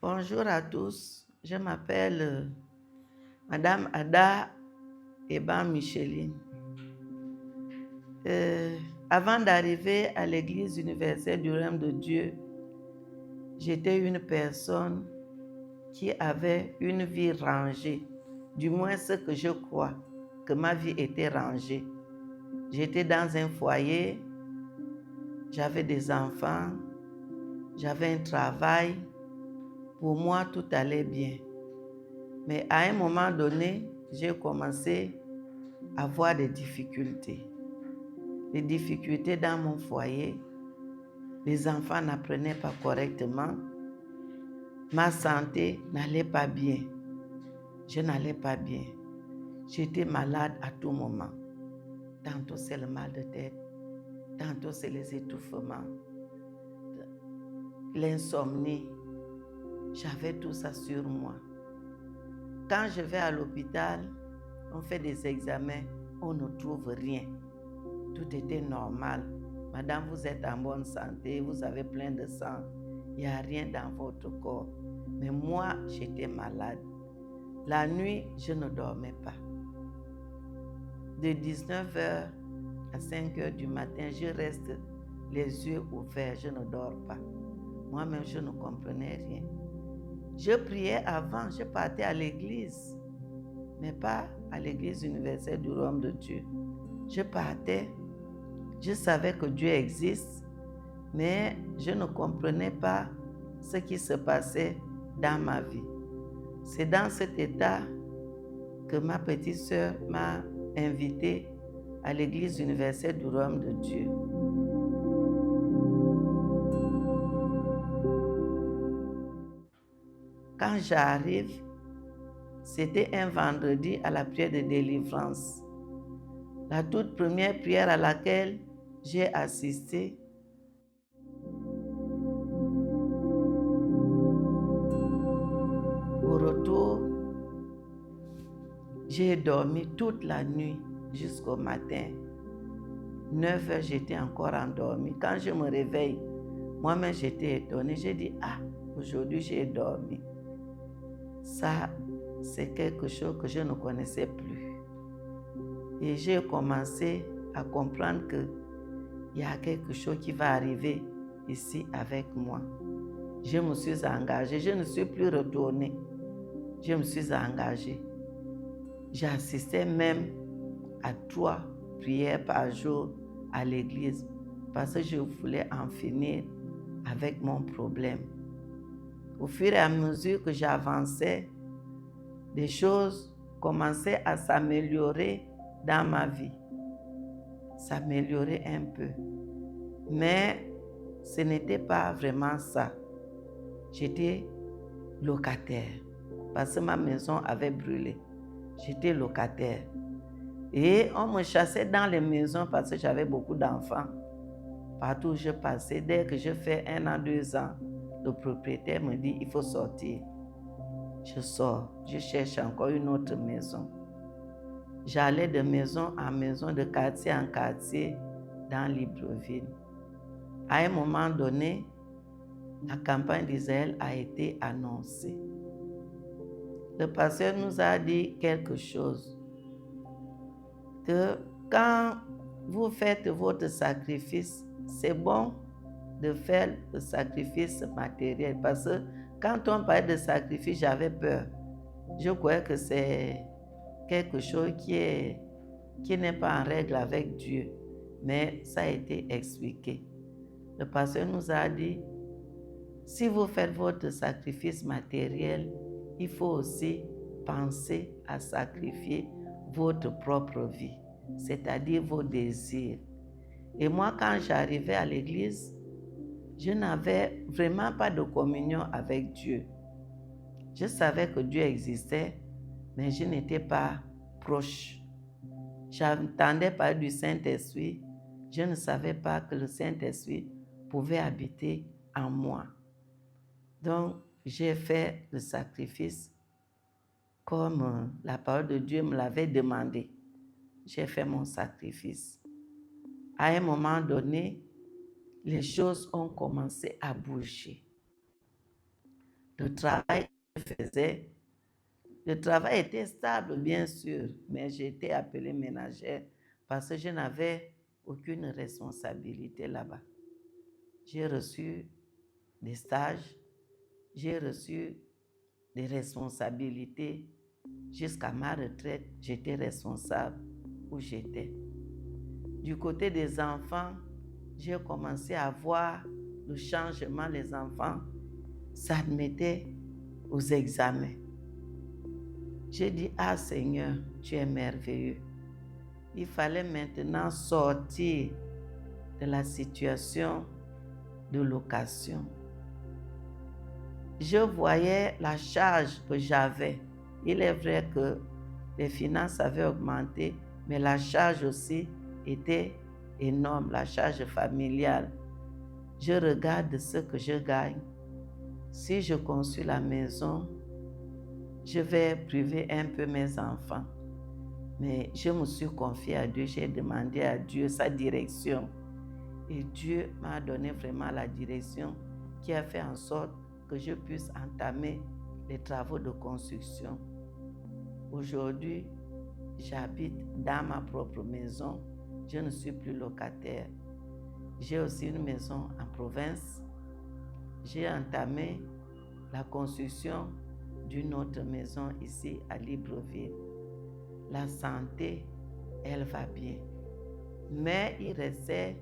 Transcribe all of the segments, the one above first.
Bonjour à tous, je m'appelle Madame Ada Eban Micheline. Avant d'arriver à l'Église universelle du Royaume de Dieu, j'étais une personne qui avait une vie rangée, du moins ce que je crois, que ma vie était rangée. J'étais dans un foyer, j'avais des enfants, j'avais un travail. Pour moi, tout allait bien. Mais à un moment donné, j'ai commencé à avoir des difficultés. Des difficultés dans mon foyer. Les enfants n'apprenaient pas correctement. Ma santé n'allait pas bien. Je n'allais pas bien. J'étais malade à tout moment. Tantôt c'est le mal de tête, tantôt c'est les étouffements, l'insomnie. J'avais tout ça sur moi. Quand je vais à l'hôpital, on fait des examens, on ne trouve rien. Tout était normal. Madame, vous êtes en bonne santé, vous avez plein de sang. Il n'y a rien dans votre corps. Mais moi, j'étais malade. La nuit, je ne dormais pas. De 19h à 5h du matin, je reste les yeux ouverts, je ne dors pas. Moi-même, je ne comprenais rien. Je priais avant, je partais à l'église, mais pas à l'église universelle du Royaume de Dieu. Je partais, je savais que Dieu existe, mais je ne comprenais pas ce qui se passait dans ma vie. C'est dans cet état que ma petite sœur m'a invitée à l'église universelle du Royaume de Dieu. Quand j'arrive, c'était un vendredi à la prière de délivrance. La toute première prière à laquelle j'ai assisté, au retour, j'ai dormi toute la nuit jusqu'au matin. 9h, j'étais encore endormie. Quand je me réveille, moi-même j'étais étonnée. J'ai dit, aujourd'hui j'ai dormi. Ça, c'est quelque chose que je ne connaissais plus. Et j'ai commencé à comprendre qu'il y a quelque chose qui va arriver ici avec moi. Je me suis engagée, je ne suis plus retournée. Je me suis engagée. J'assistais même à 3 prières par jour à l'église parce que je voulais en finir avec mon problème. Au fur et à mesure que j'avançais, des choses commençaient à s'améliorer dans ma vie. S'améliorer un peu. Mais ce n'était pas vraiment ça. J'étais locataire parce que ma maison avait brûlé. J'étais locataire. Et on me chassait dans les maisons parce que j'avais beaucoup d'enfants. Partout où je passais, dès que je fais 1 an, 2 ans, le propriétaire me dit, il faut sortir. Je sors, je cherche encore une autre maison. J'allais de maison en maison, de quartier en quartier, dans Libreville. À un moment donné, la campagne d'Israël a été annoncée. Le pasteur nous a dit quelque chose, que quand vous faites votre sacrifice, c'est bon de faire le sacrifice matériel. Parce que quand on parlait de sacrifice, j'avais peur. Je croyais que c'est quelque chose qui n'est pas en règle avec Dieu. Mais ça a été expliqué. Le pasteur nous a dit, si vous faites votre sacrifice matériel, il faut aussi penser à sacrifier votre propre vie, c'est-à-dire vos désirs. Et moi, quand j'arrivais à l'église, je n'avais vraiment pas de communion avec Dieu. Je savais que Dieu existait, mais je n'étais pas proche. J'entendais parler du Saint-Esprit. Je ne savais pas que le Saint-Esprit pouvait habiter en moi. Donc, j'ai fait le sacrifice comme la parole de Dieu me l'avait demandé. J'ai fait mon sacrifice. À un moment donné, les choses ont commencé à bouger. Le travail que je faisais, le travail était stable, bien sûr, mais j'étais appelée ménagère parce que je n'avais aucune responsabilité là-bas. J'ai reçu des stages, j'ai reçu des responsabilités. Jusqu'à ma retraite, j'étais responsable où j'étais. Du côté des enfants, j'ai commencé à voir le changement. Les enfants s'admettaient aux examens. J'ai dit, ah Seigneur, tu es merveilleux. Il fallait maintenant sortir de la situation de location. Je voyais la charge que j'avais. Il est vrai que les finances avaient augmenté, mais la charge aussi était énorme, la charge familiale. Je regarde ce que je gagne. Si je construis la maison, je vais priver un peu mes enfants. Mais je me suis confiée à Dieu, j'ai demandé à Dieu sa direction. Et Dieu m'a donné vraiment la direction qui a fait en sorte que je puisse entamer les travaux de construction. Aujourd'hui, j'habite dans ma propre maison. Je ne suis plus locataire. J'ai aussi une maison en province. J'ai entamé la construction d'une autre maison ici à Libreville. La santé, elle va bien. Mais il restait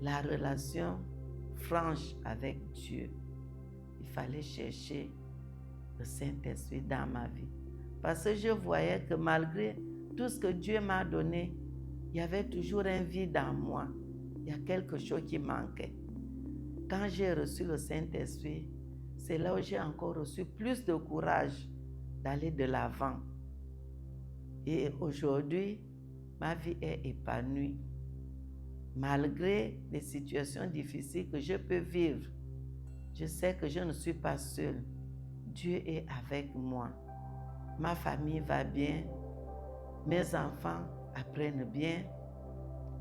la relation franche avec Dieu. Il fallait chercher le Saint-Esprit dans ma vie. Parce que je voyais que malgré tout ce que Dieu m'a donné, il y avait toujours un vide en moi. Il y a quelque chose qui manquait. Quand j'ai reçu le Saint-Esprit, c'est là où j'ai encore reçu plus de courage d'aller de l'avant. Et aujourd'hui, ma vie est épanouie. Malgré les situations difficiles que je peux vivre, je sais que je ne suis pas seule. Dieu est avec moi. Ma famille va bien. Mes enfants apprennent bien.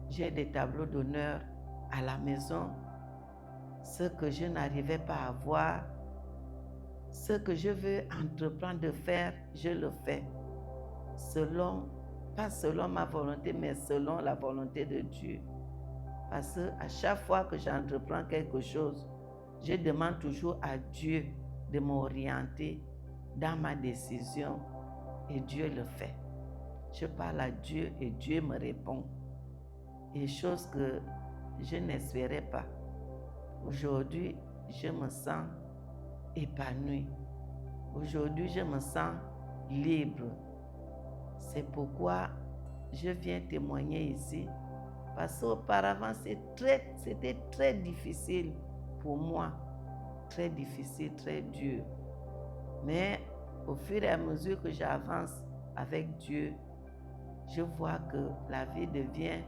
J'ai des tableaux d'honneur à la maison. Ce que je n'arrivais pas à voir, ce que je veux entreprendre de faire, je le fais. Pas selon ma volonté, mais selon la volonté de Dieu. Parce qu'à chaque fois que j'entreprends quelque chose, je demande toujours à Dieu de m'orienter dans ma décision et Dieu le fait. Je parle à Dieu et Dieu me répond. Et chose que je n'espérais pas. Aujourd'hui, je me sens épanouie. Aujourd'hui, je me sens libre. C'est pourquoi je viens témoigner ici. Parce qu'auparavant, c'était très difficile pour moi. Très difficile, très dur. Mais au fur et à mesure que j'avance avec Dieu, je vois que la vie devient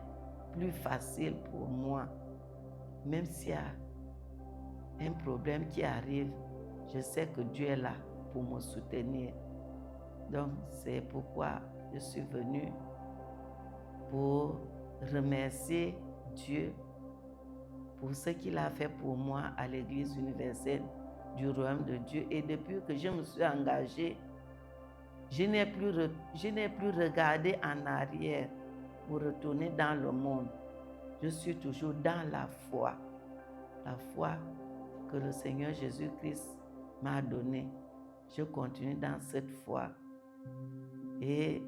plus facile pour moi. Même s'il y a un problème qui arrive, je sais que Dieu est là pour me soutenir. Donc, c'est pourquoi je suis venue pour remercier Dieu pour ce qu'il a fait pour moi à l'Église universelle du Royaume de Dieu. Et depuis que je me suis engagée, je n'ai plus regardé en arrière pour retourner dans le monde. Je suis toujours dans la foi que le Seigneur Jésus-Christ m'a donnée. Je continue dans cette foi et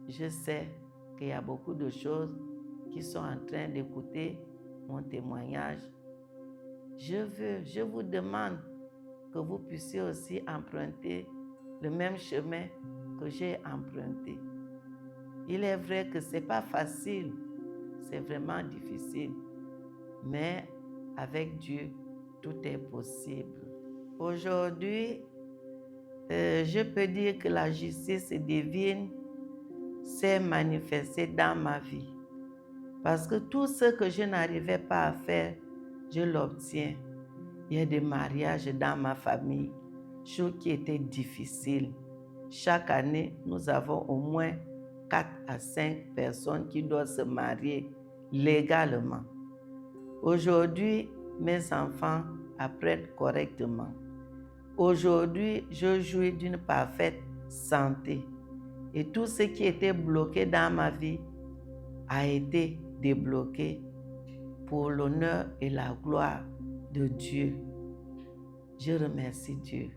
je sais qu'il y a beaucoup de choses qui sont en train d'écouter mon témoignage. Je vous demande que vous puissiez aussi emprunter le même chemin que j'ai emprunté. Il est vrai que ce n'est pas facile, c'est vraiment difficile, mais avec Dieu, tout est possible. Aujourd'hui, je peux dire que la justice divine s'est manifestée dans ma vie. Parce que tout ce que je n'arrivais pas à faire, je l'obtiens. Il y a des mariages dans ma famille, chose qui était difficile. Chaque année, nous avons au moins 4 à 5 personnes qui doivent se marier légalement. Aujourd'hui, mes enfants apprennent correctement. Aujourd'hui, je jouis d'une parfaite santé. Et tout ce qui était bloqué dans ma vie a été débloqué pour l'honneur et la gloire de Dieu. Je remercie Dieu.